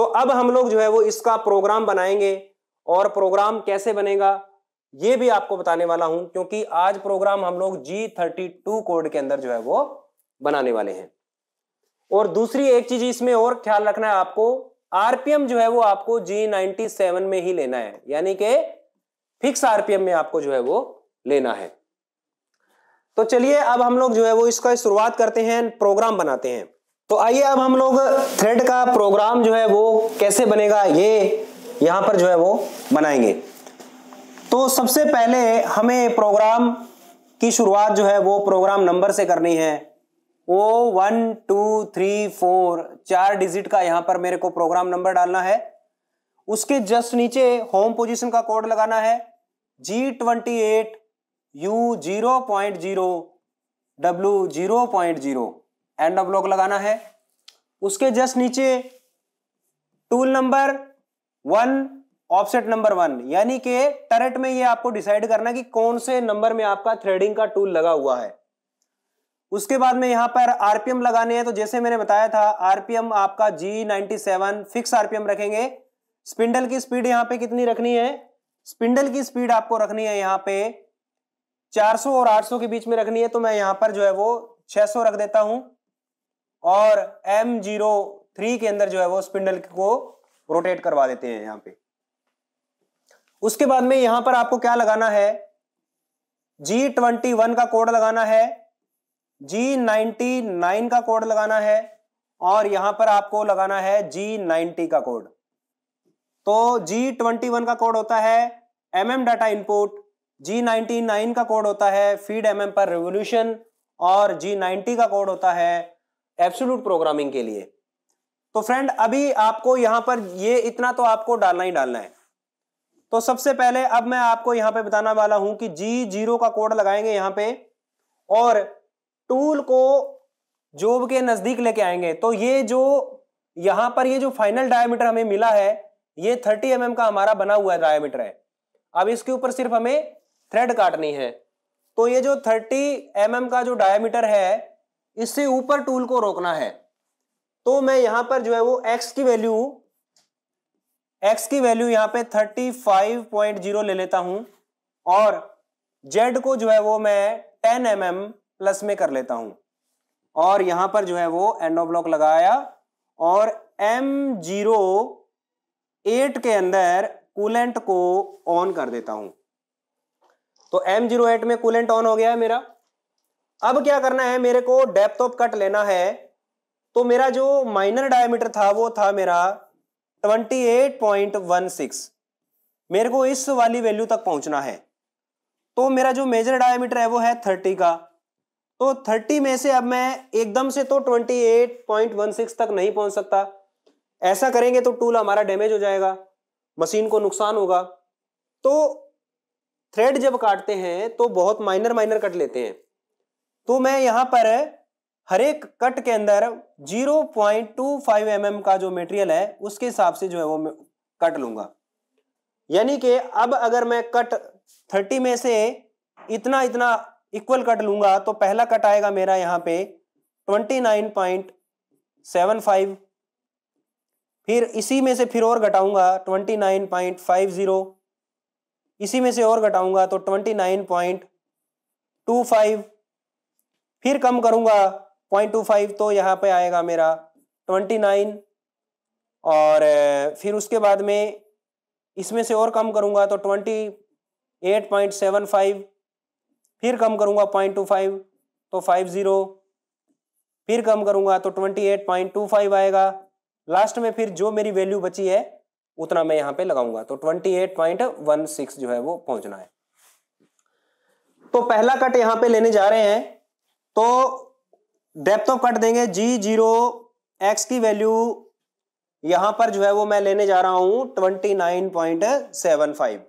तो अब हम लोग जो है वो इसका प्रोग्राम बनाएंगे, और प्रोग्राम कैसे बनेगा ये भी आपको बताने वाला हूं, क्योंकि आज प्रोग्राम हम लोग G32 कोड के अंदर जो है वो बनाने वाले हैं। और दूसरी एक चीज इसमें और ख्याल रखना है आपको, आरपीएम जो है वो आपको G97 में ही लेना है, यानी कि फिक्स आरपीएम में आपको जो है वो लेना है। तो चलिए अब हम लोग जो है वो इसका शुरुआत करते हैं, प्रोग्राम बनाते हैं। तो आइए अब हम लोग थ्रेड का प्रोग्राम जो है वो कैसे बनेगा ये यहां पर जो है वो बनाएंगे। तो सबसे पहले हमें प्रोग्राम की शुरुआत जो है वो प्रोग्राम नंबर से करनी है। वो 1 2 3 4 4 डिजिट का यहां पर मेरे को प्रोग्राम नंबर डालना है। उसके जस्ट नीचे होम पोजीशन का कोड लगाना है, G28 U0.0 W0.0 end of block लगाना है। उसके जस्ट नीचे टूल नंबर 1 ऑफसेट नंबर 1, यानी कि टरेट में ये आपको डिसाइड करना कि कौन से नंबर में आपका थ्रेडिंग का टूल लगा हुआ है। उसके बाद में यहां पर आरपीएम लगाने हैं। तो जैसे मैंने बताया था आरपीएम आपका G97 फिक्स आरपीएम रखेंगे। स्पिंडल की स्पीड यहां पे कितनी रखनी है, स्पिंडल की स्पीड आपको रखनी है यहां पे 400 और 800 के बीच में रखनी है। तो मैं यहां पर जो है वो 600 रख देता हूं, और M03 के अंदर जो है वो स्पिंडल को रोटेट करवा देते हैं यहां पे। उसके बाद में यहां पर आपको क्या लगाना है, G21 का कोड लगाना है, G99 का कोड लगाना है, और यहां पर आपको लगाना है G90 का कोड। तो G21 का कोड होता है mm डाटा इनपुट, G99 का कोड होता है फीड mm पर रिवोल्यूशन, और G90 का कोड होता है एब्सोल्यूट प्रोग्रामिंग के लिए। तो फ्रेंड अभी आपको यहां पर ये इतना तो आपको डालना ही डालना है। तो सबसे पहले अब मैं आपको यहां पे बताने वाला हूं कि G0 का कोड लगाएंगे यहां पे, और टूल को जॉब के नजदीक लेके आएंगे। तो ये जो यहां पर ये जो फाइनल डायमीटर हमें मिला है ये 30 mm का हमारा बना हुआ डायमीटर है। अब इसके ऊपर सिर्फ हमें थ्रेड काटनी है। तो ये जो 30 mm का जो डायमीटर है इससे ऊपर टूल को रोकना है। तो मैं यहां पर जो है वो x की वैल्यू यहां पे 35.0 ले लेता हूं, और z को जो है वो मैं 10 mm प्लस में कर लेता हूं, और यहां पर जो है वो एंड ऑफ ब्लॉक लगाया, और M08 के अंदर कूलेंट को ऑन कर देता हूं। तो M08 में कूलेंट ऑन हो गया है मेरा। अब क्या करना है, मेरे को डेप्थ ऑफ कट लेना है। तो मेरा जो माइनर डायमीटर था वो था मेरा 28.16, मेरे को इस वाली वैल्यू तक पहुंचना है। तो मेरा जो मेजर डायमीटर है वो है 30 का। तो 30 में से अब मैं एकदम से तो 28.16 तक नहीं पहुंच सकता, ऐसा करेंगे तो टूल हमारा डैमेज हो जाएगा, मशीन को नुकसान होगा। तो थ्रेड जब काटते हैं तो बहुत माइनर कट लेते हैं। तो मैं यहां पर हर एक कट के अंदर 0.25 mm का जो मटेरियल है उसके हिसाब से जो है वो कट लूंगा। यानी कि अब अगर मैं कट 30 में से इतना इक्वल कट लूंगा तो पहला कट आएगा मेरा यहां पे 29.75, फिर इसी में से फिर और घटाऊंगा 29.50, इसी में से और घटाऊंगा तो 29.25, फिर कम करूंगा 0.25 तो यहां पे आएगा मेरा 29, और फिर उसके बाद में इसमें से और कम करूंगा तो 28.75, फिर कम करूंगा 0.25 तो 50, फिर कम करूंगा तो 28.25 आएगा। लास्ट में फिर जो मेरी वैल्यू बची है उतना मैं यहां पे लगाऊंगा, तो 28.16 जो है वो पहुंचना है। तो पहला कट यहां पे लेने जा रहे हैं। तो डेप्थ ऑफ कट देंगे G0x की वैल्यू यहां पर जो है वो मैं लेने जा रहा हूं 29.75,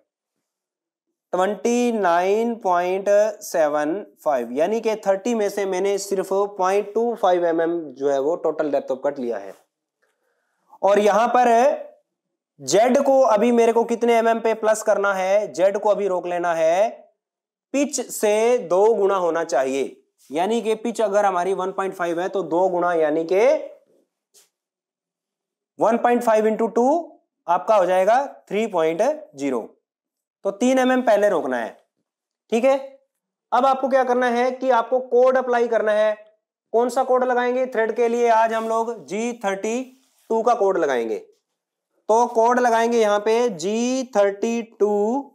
29.75, यानी कि 30 में से मैंने सिर्फ 0.25 mm जो है वो टोटल डेप्थ ऑफ कट लिया है। और यहां पर Z को अभी मेरे को कितने mm पे प्लस करना है, Z को अभी रोक लेना है, पिच से 2 गुना होना चाहिए। यानी कि पिच अगर हमारी 1.5 है तो 2 गुना, यानी कि 1.5 इंटू 2 आपका हो जाएगा 3.0। तो 3 mm पहले रोकना है, ठीक है। अब आपको क्या करना है कि आपको कोड अप्लाई करना है। कौन सा कोड लगाएंगे थ्रेड के लिए? आज हम लोग G32 का कोड लगाएंगे। तो कोड लगाएंगे यहां पे G32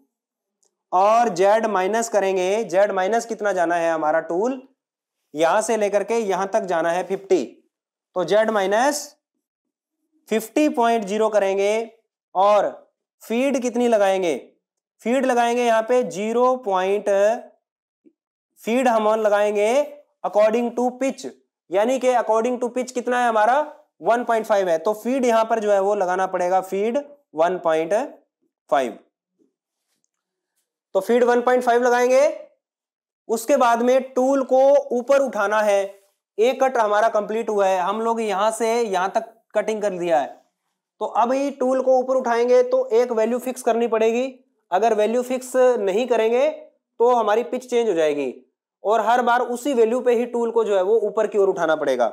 और Z माइनस करेंगे। Z माइनस कितना जाना है हमारा टूल, यहां से लेकर के यहां तक जाना है 50। तो Z माइनस 50.0 करेंगे और फीड कितनी लगाएंगे? फीड लगाएंगे यहां पे 0. फीड हम लगाएंगे अकॉर्डिंग टू पिच, यानी कि अकॉर्डिंग टू पिच कितना है हमारा 1.5 है। तो फीड यहां पर जो है वो लगाना पड़ेगा फीड 1.5। तो फीड 1.5 लगाएंगे। उसके बाद में टूल को ऊपर उठाना है। एक कट हमारा कंप्लीट हुआ है, हम लोग यहां से यहां तक कटिंग कर दिया है। तो अब ही टूल को ऊपर उठाएंगे तो एक वैल्यू फिक्स करनी पड़ेगी। अगर वैल्यू फिक्स नहीं करेंगे तो हमारी पिच चेंज हो जाएगी और हर बार उसी वैल्यू पे ही टूल को जो है वो ऊपर की ओर उठाना पड़ेगा।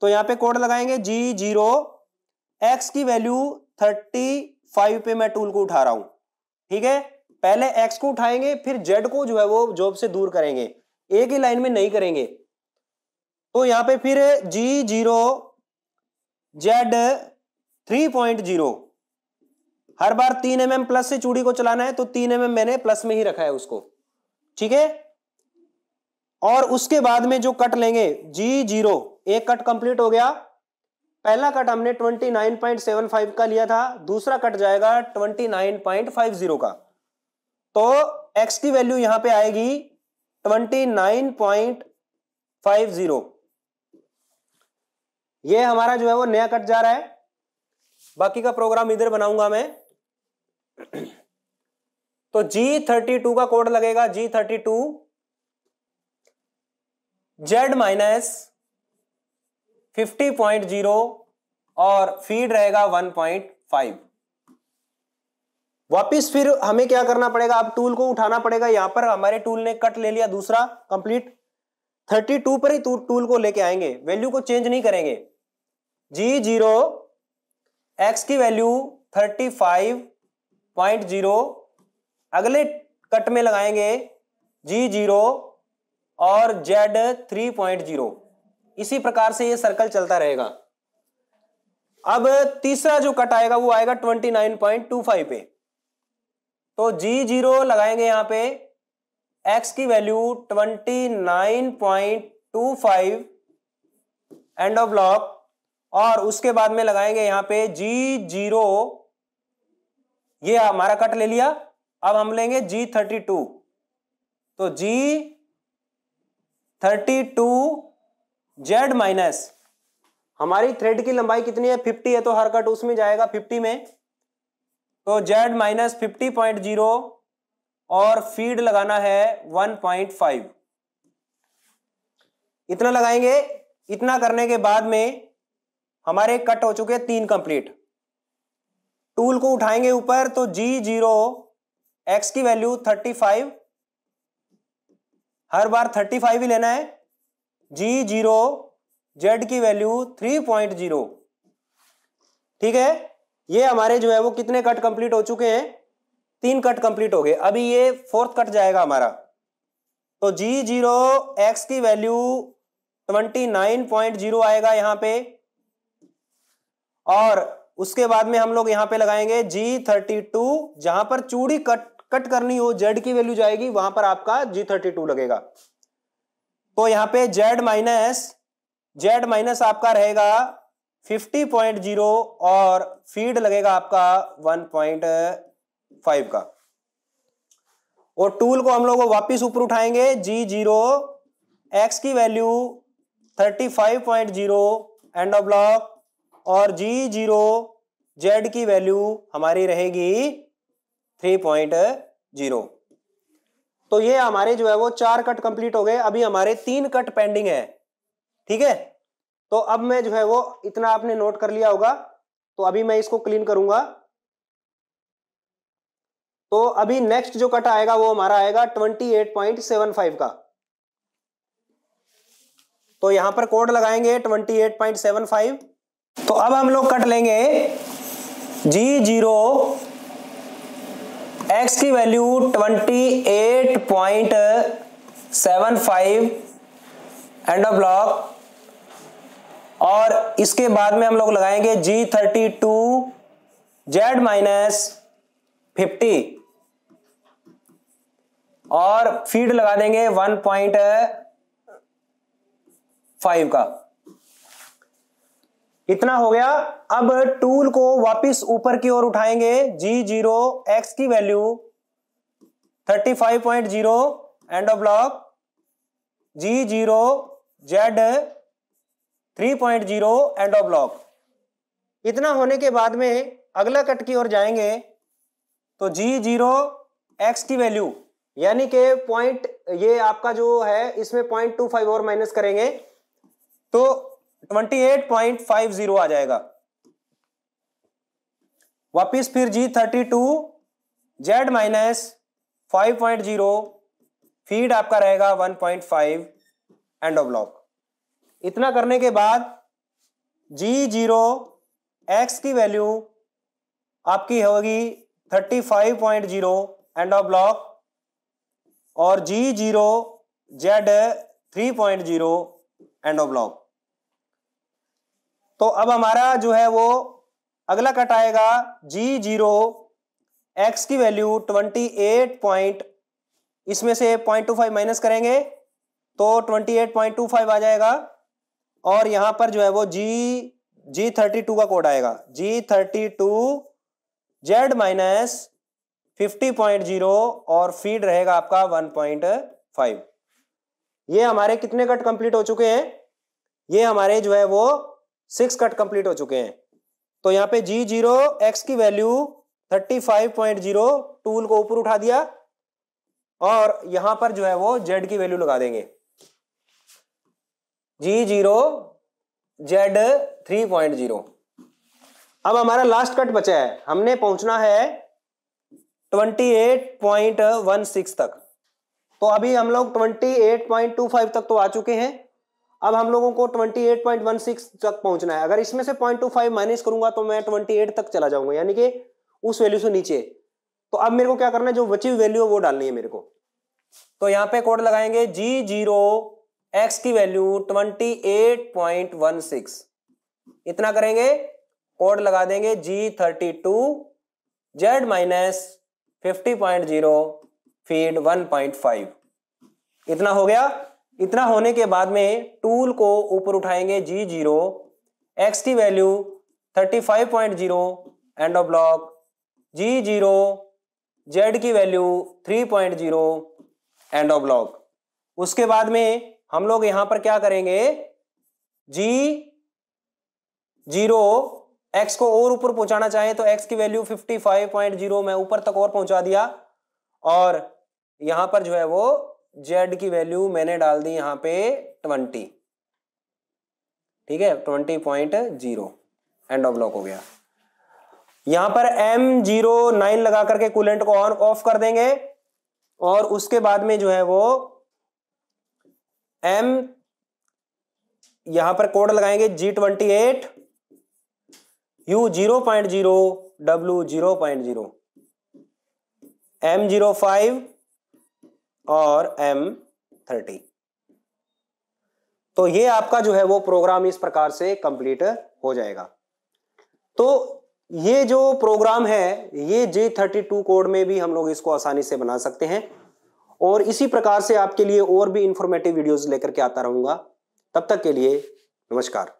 तो यहां पे कोड लगाएंगे G0, x की वैल्यू 35 पे मैं टूल को उठा रहा हूं, ठीक है। पहले x को उठाएंगे फिर z को जो है वो जॉब से दूर करेंगे, एक ही लाइन में नहीं करेंगे। तो यहां पे फिर G0 z 3.0, हर बार 3 mm प्लस से चूड़ी को चलाना है, तो 3 mm मैंने प्लस में ही रखा है उसको, ठीक है। और उसके बाद में जो कट लेंगे G0, एक कट कंप्लीट हो गया। पहला कट हमने 29.75 का लिया था, दूसरा कट जाएगा 29.50 का। तो x की वैल्यू यहां पे आएगी 29.50। ये हमारा जो है वो नया कट जा रहा है। बाकी का प्रोग्राम इधर बनाऊंगा मैं। तो G32 का कोड लगेगा G32 Z माइनस 50.0 और फीड रहेगा 1.5। वापिस फिर हमें क्या करना पड़ेगा, अब टूल को उठाना पड़ेगा। यहां पर हमारे टूल ने कट ले लिया दूसरा कंप्लीट, 32 पर ही टूल को लेके आएंगे, वैल्यू को चेंज नहीं करेंगे। G0 x की वैल्यू 35.0, अगले कट में लगाएंगे G0 और Z 3.0। इसी प्रकार से ये सर्कल चलता रहेगा। अब तीसरा जो कट आएगा वो आएगा 29.25 पे। तो G0 लगाएंगे यहां पे, x की वैल्यू 29.25 एंड ऑफ ब्लॉक, और उसके बाद में लगाएंगे यहां पे G0, ये हमारा कट ले लिया। अब हम लेंगे G32। तो G32 Z माइनस, हमारी थ्रेड की लंबाई कितनी है 50 है, तो हर कट उसमें जाएगा 50 में। तो Z माइनस 50.0 और फीड लगाना है 1.5, इतना लगाएंगे। इतना करने के बाद में हमारे कट हो चुके 3 कंप्लीट। टूल को उठाएंगे ऊपर, तो G0 x की वैल्यू 35, हर बार 35 ही लेना है। G0 Z की वैल्यू 3.0, ठीक है। ये हमारे जो है वो कितने कट कंप्लीट हो चुके हैं, 3 कट कंप्लीट हो गए। अभी ये 4th कट जाएगा हमारा। तो G0 x की वैल्यू 29.0 आएगा यहां पे, और उसके बाद में हम लोग यहां पे लगाएंगे G32। जहां पर चूड़ी कट करनी हो, Z की वैल्यू जाएगी, वहां पर आपका G32 लगेगा। तो यहां पे Z माइनस आपका रहेगा 50.0 और फीड लगेगा आपका 1.5 का। और टूल को हम लोग वापिस ऊपर उठाएंगे। G0 x की वैल्यू 35.0 एंड ऑफ ब्लॉक, और G0 Z की वैल्यू हमारी रहेगी 3.0। तो ये हमारे जो है वो 4 कट कंप्लीट हो गए। अभी हमारे 3 कट पेंडिंग है, ठीक है। तो अब मैं जो है वो इतना आपने नोट कर लिया होगा, तो अभी मैं इसको क्लीन करूंगा। तो अभी नेक्स्ट जो कट आएगा वो हमारा आएगा 28.75 का। तो यहां पर कोड लगाएंगे 28.75 तो अब हम लोग कट लेंगे G0 x की वैल्यू 28.75 एंड ऑफ ब्लॉक, और इसके बाद में हम लोग लगाएंगे G32 Z माइनस 50 और फीड लगा देंगे 1.5 का। इतना हो गया। अब टूल को वापस ऊपर की ओर उठाएंगे। G0 x की value 35.0 end of block, G0 Z 3.0 end of block. इतना होने के बाद में अगला कट की ओर जाएंगे तो G0 x की वैल्यू यानी कि पॉइंट, ये आपका जो है इसमें 0.25 और माइनस करेंगे तो 28.50 आ जाएगा। वापिस फिर G32 Z माइनस 5.0, फीड आपका रहेगा 1.5 एंड ऑफ ब्लॉक। इतना करने के बाद G0 x की वैल्यू आपकी होगी 35.0 एंड ऑफ ब्लॉक और G0 Z 3.0 end of block. तो अब हमारा जो है वो अगला कट आएगा G0 x की वैल्यू 28. इसमें से 0.25 माइनस करेंगे तो 28.25 आ जाएगा और यहां पर जो है वो G32 का कोड आएगा G32 Z माइनस 50.0 और फीड रहेगा आपका 1.5। ये हमारे कितने कट कंप्लीट हो चुके हैं? ये हमारे जो है वो 6 कट कंप्लीट हो चुके हैं। तो यहाँ पे G0 x की वैल्यू 35.0, टूल को ऊपर उठा दिया और यहां पर जो है वो Z की वैल्यू लगा देंगे G0 Z 3.0। अब हमारा लास्ट कट बचा है, हमने पहुंचना है 28.16 तक। तो अभी हम लोग 28.25 तक तो आ चुके हैं। अब हम लोगों को 28.16 तक पहुंचना है। अगर इसमें से 0.25 माइनस करूंगा तो मैं 28 तक चला जाऊंगा, यानी कि उस वैल्यू से नीचे। तो अब मेरे को क्या करना है, जो बची हुई वैल्यू है वो डालनी है मेरे को। तो यहां पे कोड लगाएंगे G0 x की वैल्यू 28.16। इतना करेंगे, कोड लगा देंगे G32 Z माइनस 50.0 फीड 1.5। इतना हो गया। इतना होने के बाद में टूल को ऊपर उठाएंगे G0 x की value 35.0 end of block, G0 Z की वैल्यू 3.0 एंड ऑफ ब्लॉक। उसके बाद में हम लोग यहां पर क्या करेंगे, G0 x को और ऊपर पहुंचाना चाहे तो x की वैल्यू 55.0 मैं ऊपर तक और पहुंचा दिया और यहां पर जो है वो Z की वैल्यू मैंने डाल दी यहां पे 20, ठीक है, 20.0 एंड ऑफ ब्लॉक हो गया। यहां पर M09 लगा करके कूलेंट को ऑन ऑफ कर देंगे और उसके बाद में जो है वो यहां पर कोड लगाएंगे G28 U 0.0 W 0.0 M05 और M30। तो ये आपका जो है वो प्रोग्राम इस प्रकार से कंप्लीट हो जाएगा। तो ये जो प्रोग्राम है ये J32 कोड में भी हम लोग इसको आसानी से बना सकते हैं और इसी प्रकार से आपके लिए और भी इंफॉर्मेटिव वीडियोस लेकर के आता रहूंगा। तब तक के लिए नमस्कार।